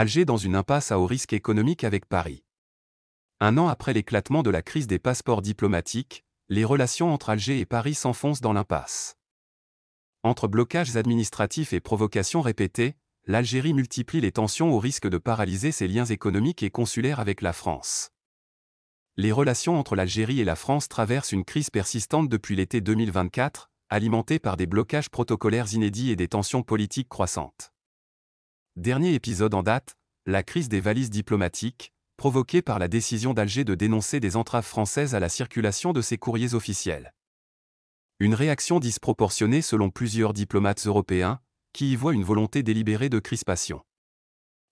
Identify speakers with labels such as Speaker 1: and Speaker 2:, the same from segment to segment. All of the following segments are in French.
Speaker 1: Alger dans une impasse à haut risque économique avec Paris. Un an après l'éclatement de la crise des passeports diplomatiques, les relations entre Alger et Paris s'enfoncent dans l'impasse. Entre blocages administratifs et provocations répétées, l'Algérie multiplie les tensions au risque de paralyser ses liens économiques et consulaires avec la France. Les relations entre l'Algérie et la France traversent une crise persistante depuis l'été 2024, alimentée par des blocages protocolaires inédits et des tensions politiques croissantes. Dernier épisode en date, la crise des valises diplomatiques, provoquée par la décision d'Alger de dénoncer des entraves françaises à la circulation de ses courriers officiels. Une réaction disproportionnée selon plusieurs diplomates européens, qui y voient une volonté délibérée de crispation.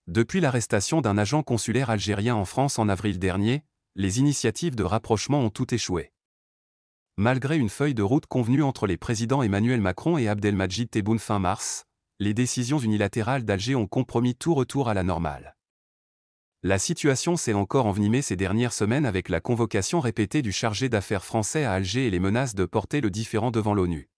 Speaker 1: Depuis l'arrestation d'un agent consulaire algérien en France en avril dernier, les initiatives de rapprochement ont toutes échoué. Malgré une feuille de route convenue entre les présidents Emmanuel Macron et Abdelmadjid Tebboune fin mars, les décisions unilatérales d'Alger ont compromis tout retour à la normale. La situation s'est encore envenimée ces dernières semaines avec la convocation répétée du chargé d'affaires français à Alger et les menaces de porter le différend devant l'ONU.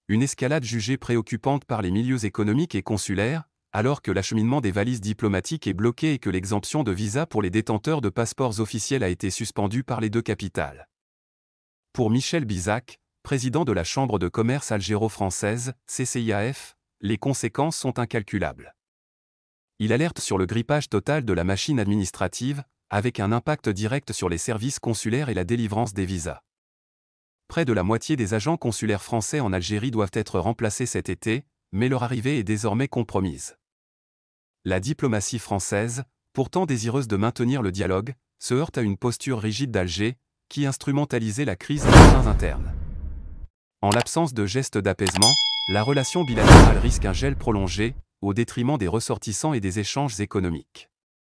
Speaker 1: Une escalade jugée préoccupante par les milieux économiques et consulaires, alors que l'acheminement des valises diplomatiques est bloqué et que l'exemption de visa pour les détenteurs de passeports officiels a été suspendue par les deux capitales. Pour Michel Bizac, président de la Chambre de commerce algéro-française, CCIAF, les conséquences sont incalculables. Il alerte sur le grippage total de la machine administrative, avec un impact direct sur les services consulaires et la délivrance des visas. Près de la moitié des agents consulaires français en Algérie doivent être remplacés cet été, mais leur arrivée est désormais compromise. La diplomatie française, pourtant désireuse de maintenir le dialogue, se heurte à une posture rigide d'Alger, qui instrumentalisait la crise à des fins internes. En l'absence de gestes d'apaisement, la relation bilatérale risque un gel prolongé, au détriment des ressortissants et des échanges économiques.